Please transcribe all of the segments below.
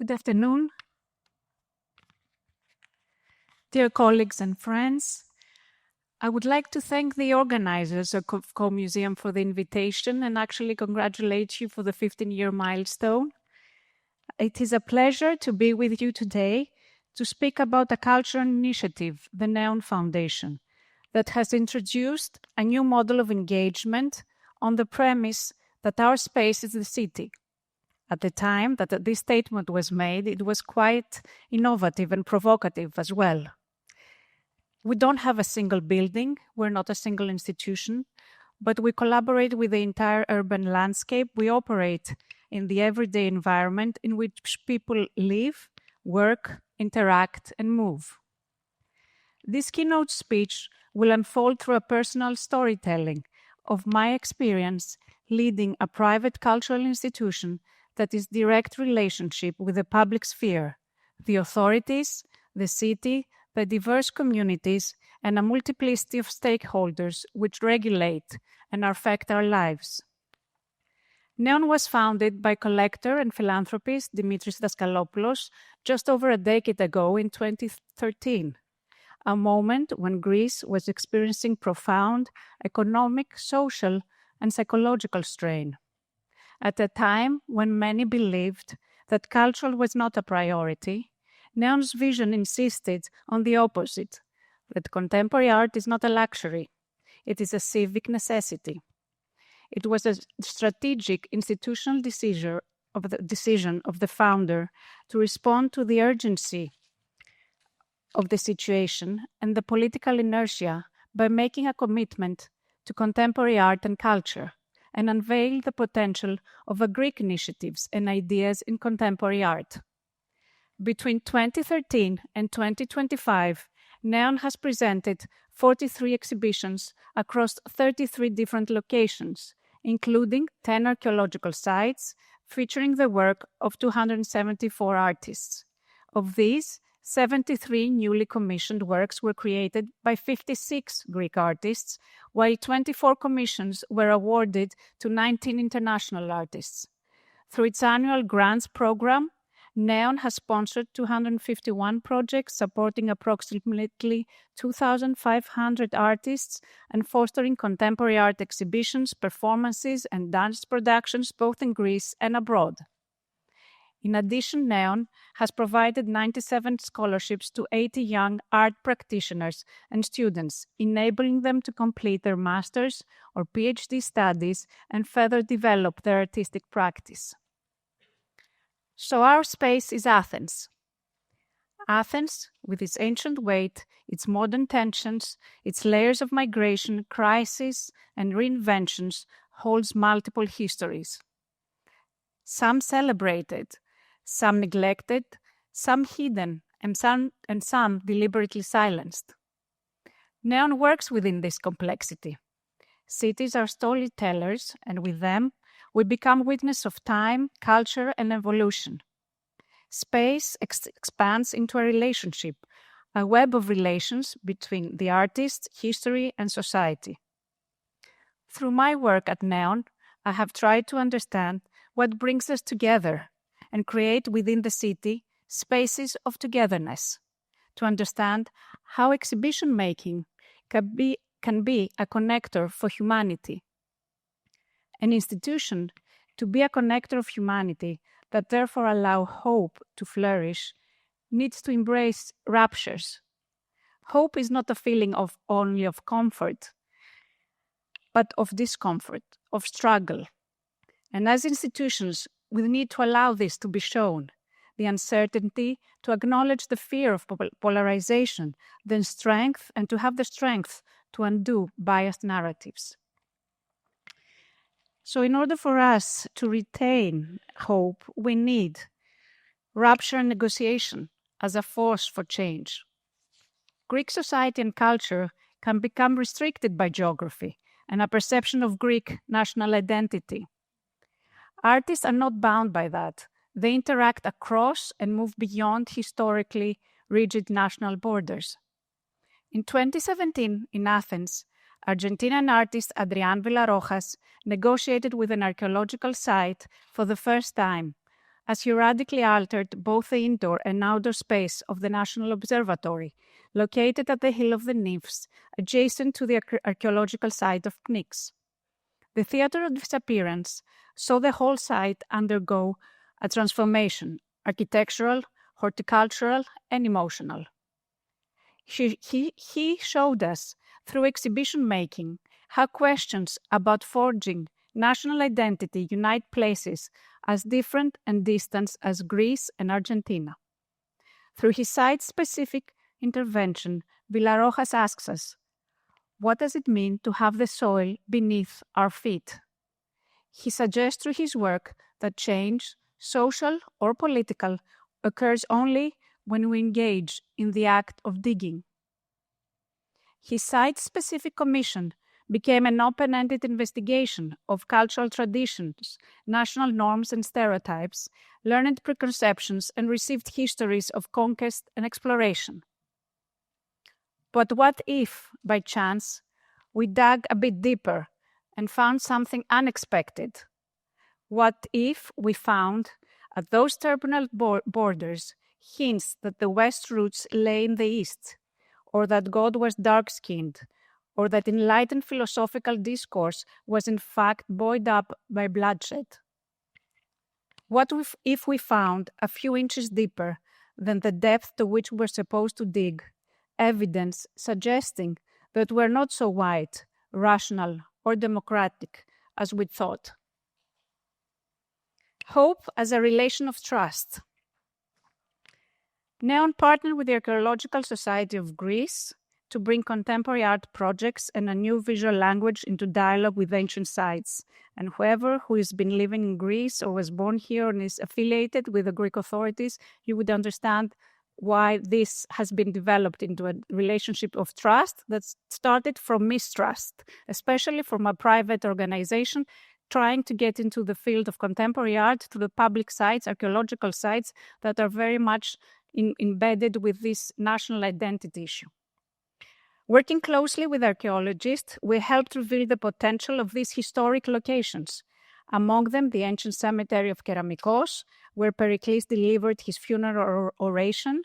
Good afternoon. Dear colleagues and friends, I would like to thank the organizers of CoMuseum for the invitation and actually congratulate you for the 15-year milestone. It is a pleasure to be with you today to speak about a cultural initiative, the ΝΕΟΝ Foundation, that has introduced a new model of engagement on the premise that our space is the city. At the time that this statement was made, it was quite innovative and provocative as well. We don't have a single building, we're not a single institution, but we collaborate with the entire urban landscape. We operate in the everyday environment in which people live, work, interact, and move. This keynote speech will unfold through a personal storytelling of my experience leading a private cultural institution that is direct relationship with the public sphere, the authorities, the city, the diverse communities, and a multiplicity of stakeholders which regulate and affect our lives. ΝΕΟΝ was founded by collector and philanthropist Dimitris Daskalopoulos just over a decade ago in 2013, a moment when Greece was experiencing profound economic, social, and psychological strain. At a time when many believed that culture was not a priority, ΝΕΟN's vision insisted on the opposite, that contemporary art is not a luxury, it is a civic necessity. It was a strategic institutional decision of the founder to respond to the urgency of the situation and the political inertia by making a commitment to contemporary art and culture, and unveil the potential of Greek initiatives and ideas in contemporary art. Between 2013 and 2025, ΝΕΟΝ has presented 43 exhibitions across 33 different locations, including 10 archaeological sites featuring the work of 274 artists. Of these, 73 newly commissioned works were created by 56 Greek artists, while 24 commissions were awarded to 19 international artists. Through its annual grants program, ΝΕΟΝ has sponsored 251 projects supporting approximately 2,500 artists and fostering contemporary art exhibitions, performances, and dance productions both in Greece and abroad. In addition, ΝΕΟΝ has provided 97 scholarships to 80 young art practitioners and students, enabling them to complete their master's or PhD studies and further develop their artistic practice. So our space is Athens. Athens, with its ancient weight, its modern tensions, its layers of migration, crisis, and reinventions, holds multiple histories. Some celebrated, some neglected, some hidden, and some deliberately silenced. ΝΕΟΝ works within this complexity. Cities are storytellers, and with them, we become witness of time, culture, and evolution. Space expands into a relationship, a web of relations between the artist, history, and society. Through my work at ΝΕΟΝ, I have tried to understand what brings us together and create within the city spaces of togetherness, to understand how exhibition making can be a connector for humanity. An institution to be a connector of humanity that therefore allow hope to flourish needs to embrace ruptures. Hope is not a feeling only of comfort, but of discomfort, of struggle. And as institutions, we need to allow this to be shown, the uncertainty, to acknowledge the fear of polarization, the strength, and to have the strength to undo biased narratives. So in order for us to retain hope, we need rupture and negotiation as a force for change. Greek society and culture can become restricted by geography and a perception of Greek national identity. Artists are not bound by that. They interact across and move beyond historically rigid national borders. In 2017, in Athens, Argentinian artist Adrián Villarojas negotiated with an archaeological site for the first time as he radically altered both the indoor and outdoor space of the National Observatory, located at the Hill of the Nymphs, adjacent to the archaeological site of Pnyx. The Theatre of Disappearance saw the whole site undergo a transformation, architectural, horticultural, and emotional. He showed us, through exhibition making, how questions about forging national identity unite places as different and distant as Greece and Argentina. Through his site-specific intervention, Villarojas asks us, what does it mean to have the soil beneath our feet? He suggests through his work that change, social or political, occurs only when we engage in the act of digging. His site-specific commission became an open-ended investigation of cultural traditions, national norms and stereotypes, learned preconceptions, and received histories of conquest and exploration. But what if, by chance, we dug a bit deeper and found something unexpected? What if we found, at those turbulent borders, hints that the West roots lay in the East, or that God was dark-skinned, or that enlightened philosophical discourse was in fact buoyed up by bloodshed? What if we found, a few inches deeper than the depth to which we're supposed to dig, evidence suggesting that we're not so white, rational, or democratic as we thought? Hope as a relation of trust. ΝΕΟΝ partnered with the Archaeological Society of Greece to bring contemporary art projects and a new visual language into dialogue with ancient sites. And whoever who has been living in Greece or was born here and is affiliated with the Greek authorities, you would understand why this has been developed into a relationship of trust that started from mistrust, especially from a private organization trying to get into the field of contemporary art to the public sites, archaeological sites that are very much embedded with this national identity issue. Working closely with archaeologists, we helped reveal the potential of these historic locations, among them the ancient cemetery of Keramikos, where Pericles delivered his funeral oration,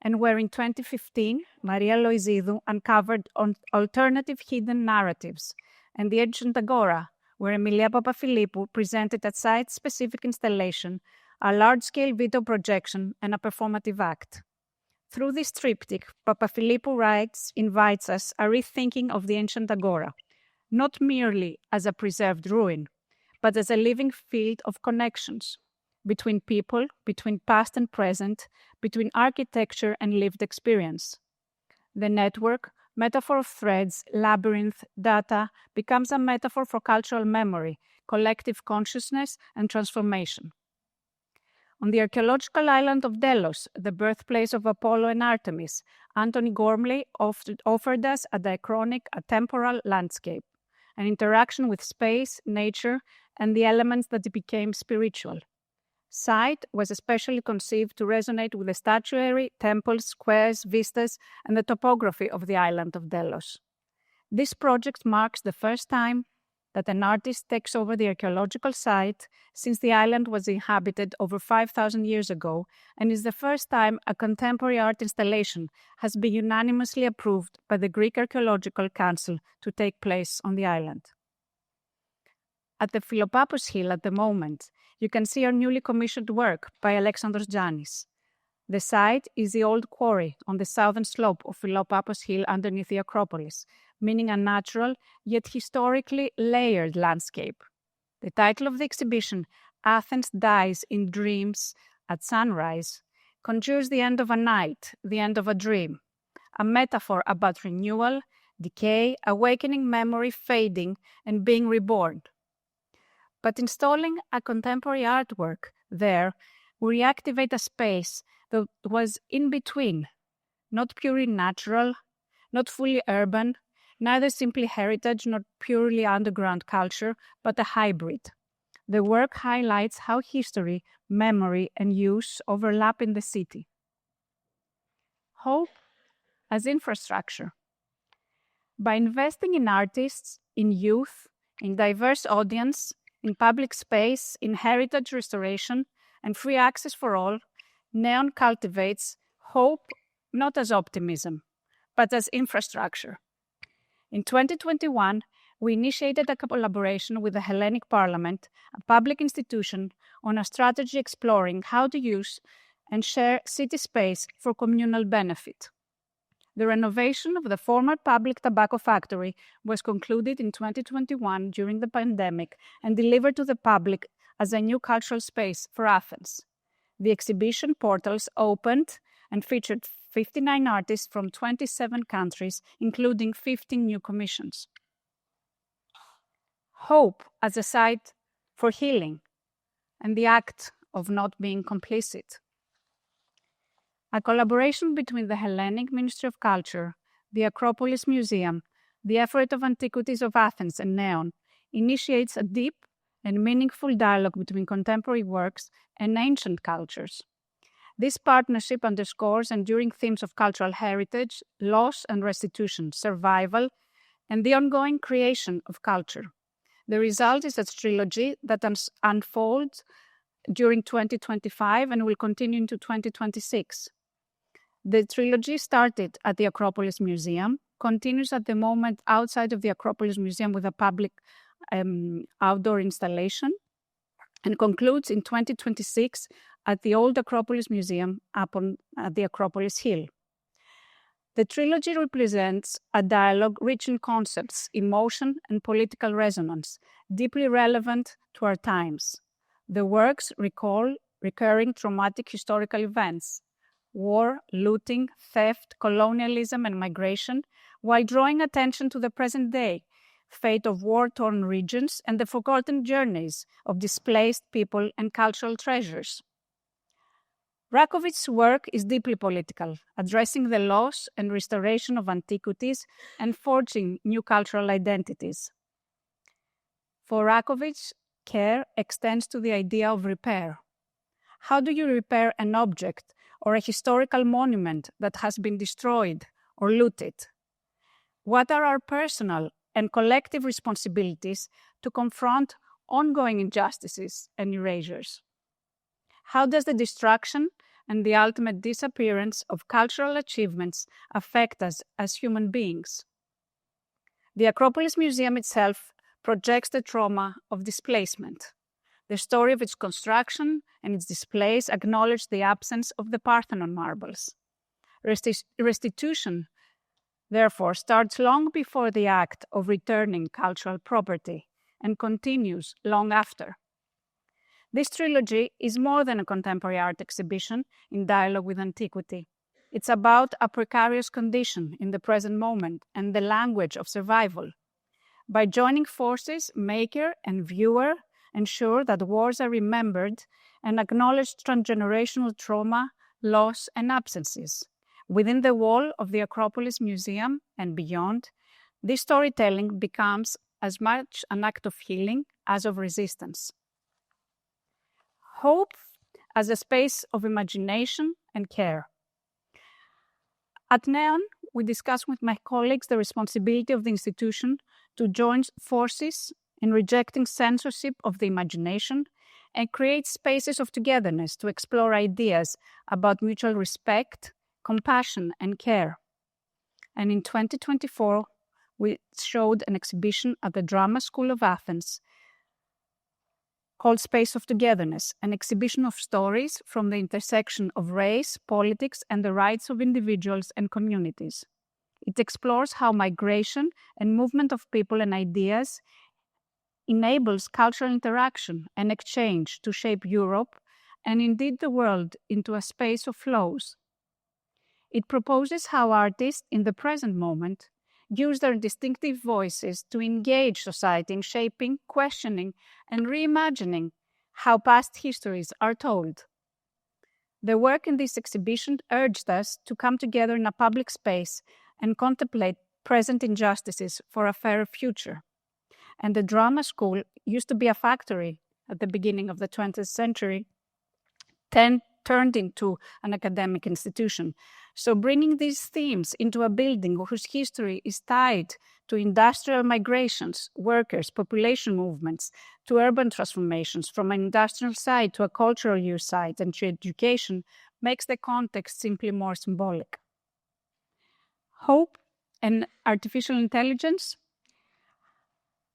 and where in 2015, Maria Loizidou uncovered alternative hidden narratives, and the ancient Agora, where Emilia Papafilippou presented a site-specific installation, a large-scale video projection, and a performative act. Through this triptych, Papafilippou invites us a rethinking of the ancient Agora, not merely as a preserved ruin, but as a living field of connections between people, between past and present, between architecture and lived experience. The network, metaphor of threads, labyrinth, data, becomes a metaphor for cultural memory, collective consciousness, and transformation. On the archaeological island of Delos, the birthplace of Apollo and Artemis, Anthony Gormley offered us a diachronic, atemporal landscape, an interaction with space, nature, and the elements that became spiritual. Site was especially conceived to resonate with the statuary, temples, squares, vistas, and the topography of the island of Delos. This project marks the first time that an artist takes over the archaeological site since the island was inhabited over 5,000 years ago, and is the first time a contemporary art installation has been unanimously approved by the Greek Archaeological Council to take place on the island. At the Philopapos Hill at the moment, you can see our newly commissioned work by Alexandros Giannis. The site is the old quarry on the southern slope of Philopapos Hill underneath the Acropolis, meaning a natural yet historically layered landscape. The title of the exhibition, Athens Dies in Dreams at Sunrise, conjures the end of a night, the end of a dream, a metaphor about renewal, decay, awakening memory, fading, and being reborn. But installing a contemporary artwork there, we reactivate a space that was in between, not purely natural, not fully urban, neither simply heritage nor purely underground culture, but a hybrid. The work highlights how history, memory, and use overlap in the city. Hope as infrastructure. By investing in artists, in youth, in diverse audience, in public space, in heritage restoration, and free access for all, ΝΕΟΝ cultivates hope not as optimism, but as infrastructure. In 2021, we initiated a collaboration with the Hellenic Parliament, a public institution, on a strategy exploring how to use and share city space for communal benefit. The renovation of the former public tobacco factory was concluded in 2021 during the pandemic and delivered to the public as a new cultural space for Athens. The exhibition portals opened and featured 59 artists from 27 countries, including 15 new commissions. Hope as a site for healing and the act of not being complicit. A collaboration between the Hellenic Ministry of Culture, the Acropolis Museum, the Effort of Antiquities of Athens, and ΝΕΟΝ initiates a deep and meaningful dialogue between contemporary works and ancient cultures. This partnership underscores enduring themes of cultural heritage, loss and restitution, survival, and the ongoing creation of culture. The result is a trilogy that unfolds during 2025 and will continue into 2026. The trilogy started at the Acropolis Museum, continues at the moment outside of the Acropolis Museum with a public outdoor installation, and concludes in 2026 at the old Acropolis Museum up on the Acropolis Hill. The trilogy represents a dialogue rich in concepts, emotion, and political resonance, deeply relevant to our times. The works recall recurring traumatic historical events, war, looting, theft, colonialism, and migration, while drawing attention to the present day, fate of war-torn regions, and the forgotten journeys of displaced people and cultural treasures. Rakovic's work is deeply political, addressing the loss and restoration of antiquities and forging new cultural identities. For Rakovic, care extends to the idea of repair. How do you repair an object or a historical monument that has been destroyed or looted? What are our personal and collective responsibilities to confront ongoing injustices and erasures? How does the destruction and the ultimate disappearance of cultural achievements affect us as human beings? The Acropolis Museum itself projects the trauma of displacement. The story of its construction and its displays acknowledge the absence of the Parthenon marbles. Restitution, therefore, starts long before the act of returning cultural property and continues long after. This trilogy is more than a contemporary art exhibition in dialogue with antiquity. It's about a precarious condition in the present moment and the language of survival. By joining forces, maker and viewer ensure that wars are remembered and acknowledge transgenerational trauma, loss, and absences. Within the wall of the Acropolis Museum and beyond, this storytelling becomes as much an act of healing as of resistance. Hope as a space of imagination and care. At ΝΕΟΝ, we discuss with my colleagues the responsibility of the institution to join forces in rejecting censorship of the imagination and create spaces of togetherness to explore ideas about mutual respect, compassion, and care. And in 2024, we showed an exhibition at the Drama School of Athens called Space of Togetherness, an exhibition of stories from the intersection of race, politics, and the rights of individuals and communities. It explores how migration and movement of people and ideas enables cultural interaction and exchange to shape Europe and indeed the world into a space of flows. It proposes how artists in the present moment use their distinctive voices to engage society in shaping, questioning, and reimagining how past histories are told. The work in this exhibition urged us to come together in a public space and contemplate present injustices for a fairer future. And the drama school used to be a factory at the beginning of the 20th century. 10 turned into an academic institution. So bringing these themes into a building whose history is tied to industrial migrations, workers, population movements, to urban transformations, from an industrial side to a cultural use side and to education, makes the context simply more symbolic. Hope and artificial intelligence.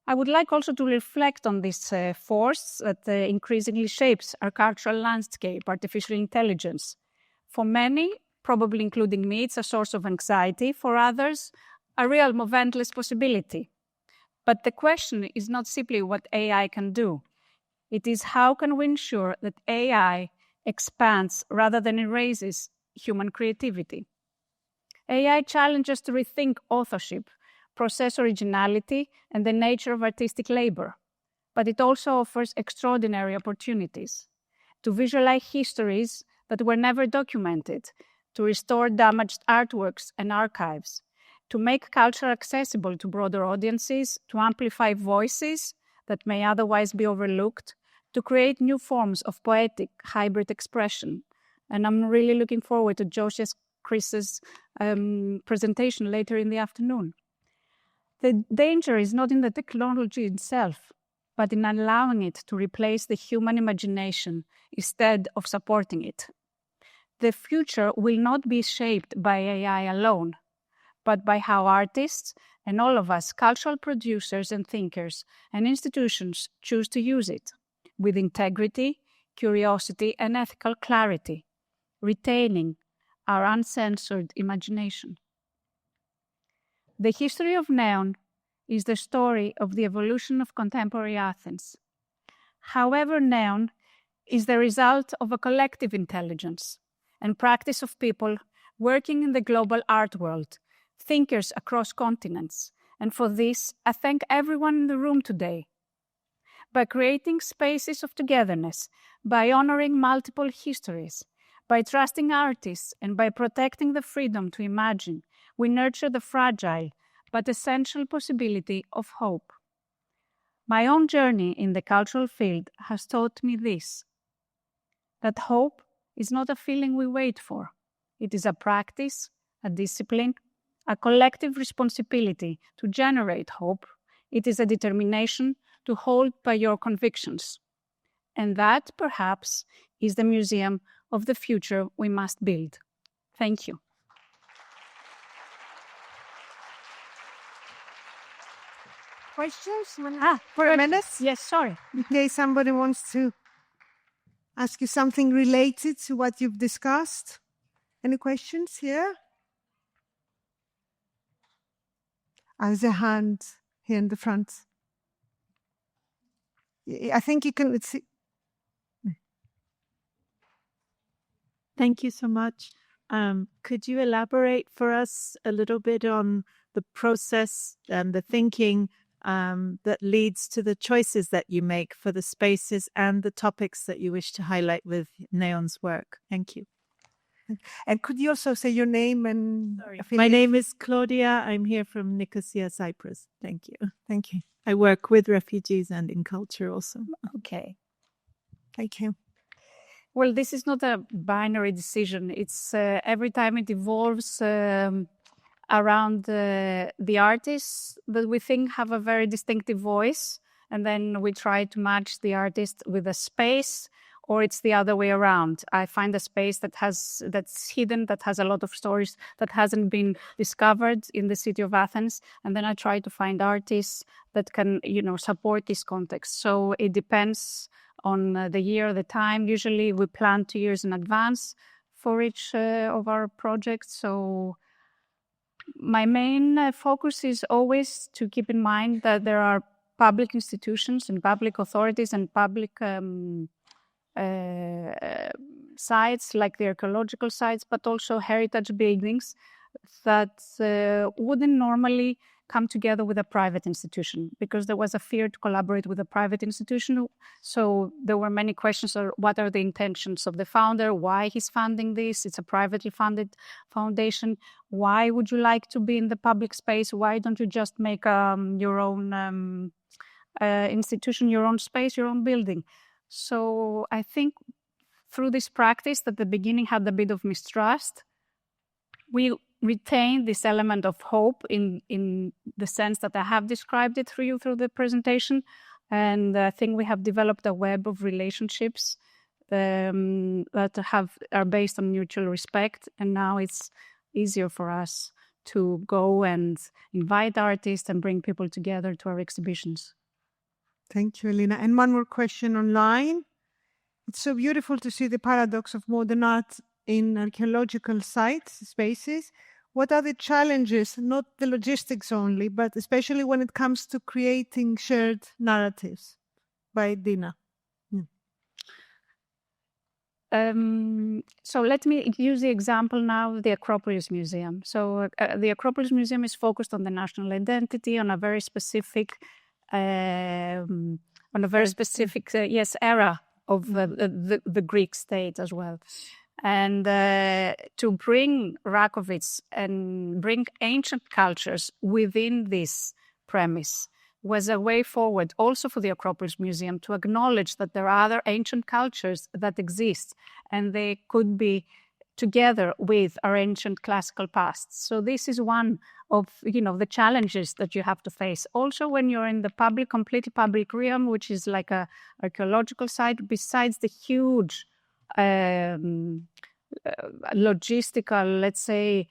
I would like also to reflect on this force that increasingly shapes our cultural landscape, artificial intelligence. For many, probably including me, it's a source of anxiety. For others, a realm of endless possibility. But the question is not simply what AI can do. It is how can we ensure that AI expands rather than erases human creativity. AI challenges to rethink authorship, process originality, and the nature of artistic labor. But it also offers extraordinary opportunities to visualize histories that were never documented, to restore damaged artworks and archives, to make culture accessible to broader audiences, to amplify voices that may otherwise be overlooked, to create new forms of poetic hybrid expression. And I'm really looking forward to Josia's Chris's presentation later in the afternoon. The danger is not in the technology itself, but in allowing it to replace the human imagination instead of supporting it. The future will not be shaped by AI alone, but by how artists and all of us, cultural producers and thinkers and institutions, choose to use it with integrity, curiosity, and ethical clarity, retaining our uncensored imagination. The history of NEON is the story of the evolution of contemporary Athens. However, NEON is the result of a collective intelligence and practice of people working in the global art world, thinkers across continents. And for this, I thank everyone in the room today. By creating spaces of togetherness, by honoring multiple histories, by trusting artists, and by protecting the freedom to imagine, we nurture the fragile but essential possibility of hope. My own journey in the cultural field has taught me this, that hope is not a feeling we wait for. It is a practice, a discipline, a collective responsibility to generate hope. It is a determination to hold by your convictions. And that, perhaps, is the museum of the future we must build. Thank you. Questions? For a minute? Yes, sorry. In case somebody wants to ask you something related to what you've discussed. Any questions here? There's a hand here in the front. I think you can see. Thank you so much. Could you elaborate for us a little bit on the process and the thinking that leads to the choices that you make for the spaces and the topics that you wish to highlight with NEON's work? Thank you. And could you also say your name and My name is Claudia. I'm here from Nicosia, Cyprus. Thank you. Thank you. I work with refugees and in culture also. Okay. Thank you. Well, this is not a binary decision. It's every time it evolves around the artists that we think have a very distinctive voice, and then we try to match the artist with a space, or it's the other way around. I find a space that's hidden, that has a lot of stories that hasn't been discovered in the city of Athens, and then I try to find artists that can, support this context. So it depends on the year, the time. Usually we plan 2 years in advance for each of our projects. So my main focus is always to keep in mind that there are public institutions and public authorities and public sites like the archaeological sites, but also heritage buildings that wouldn't normally come together with a private institution, because there was a fear to collaborate with a private institution. So there were many questions of what are the intentions of the founder, why he's funding this, it's a privately funded foundation, why would you like to be in the public space, why don't you just make your own institution, your own space, your own building. So I think through this practice that at the beginning had a bit of mistrust, we retain this element of hope in the sense that I have described it through the presentation. And I think we have developed a web of relationships that are based on mutual respect. And now it's easier for us to go and invite artists and bring people together to our exhibitions. Thank you, Elina. And one more question online. It's so beautiful to see the paradox of modern art in archaeological sites, spaces. What are the challenges, not the logistics only, but especially when it comes to creating shared narratives? By Dina. So let me use the example now of the Acropolis Museum. So the Acropolis Museum is focused on the national identity, on a very specific, era of the Greek state as well. And to bring Rakovits and bring ancient cultures within this premise was a way forward also for the Acropolis Museum to acknowledge that there are other ancient cultures that exist and they could be together with our ancient classical past. So this is one of the challenges that you have to face. Also when you're in the completely public realm, which is like a archaeological site, besides the huge logistical, let's say,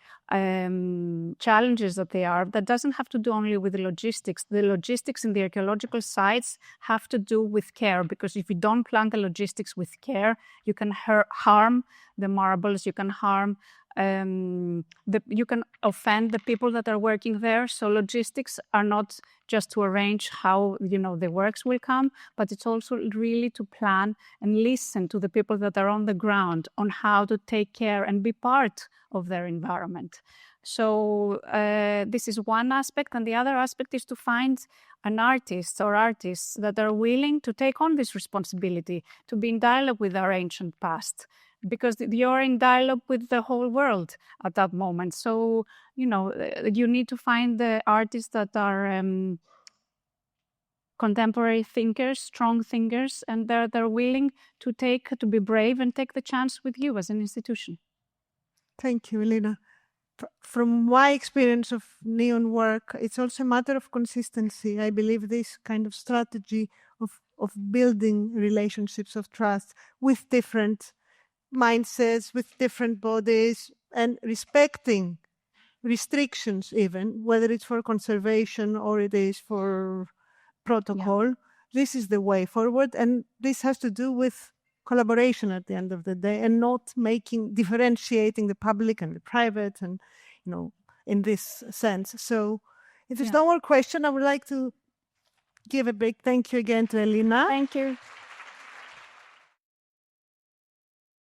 challenges that doesn't have to do only with the logistics. The logistics in the archaeological sites have to do with care, because if you don't plan the logistics with care, you can harm the marbles, you can harm you can offend the people that are working there. So logistics are not just to arrange how the works will come, but it's also really to plan and listen to the people that are on the ground on how to take care and be part of their environment. So this is one aspect, and the other aspect is to find an artist or artists that are willing to take on this responsibility, to be in dialogue with our ancient past, because you're in dialogue with the whole world at that moment. So, you need to find the artists that are contemporary thinkers, strong thinkers, and they're willing to be brave and take the chance with you as an institution. Thank you, Elina. From my experience of NEON work, it's also a matter of consistency. I believe this kind of strategy of building relationships of trust with different mindsets, with different bodies, and respecting restrictions even, whether it's for conservation or it is for protocol. Yeah. This is the way forward, and this has to do with collaboration at the end of the day, and not differentiating the public and the private, and in this sense. So if there's no more question, I would like to give a big thank you again to Elina. Thank you.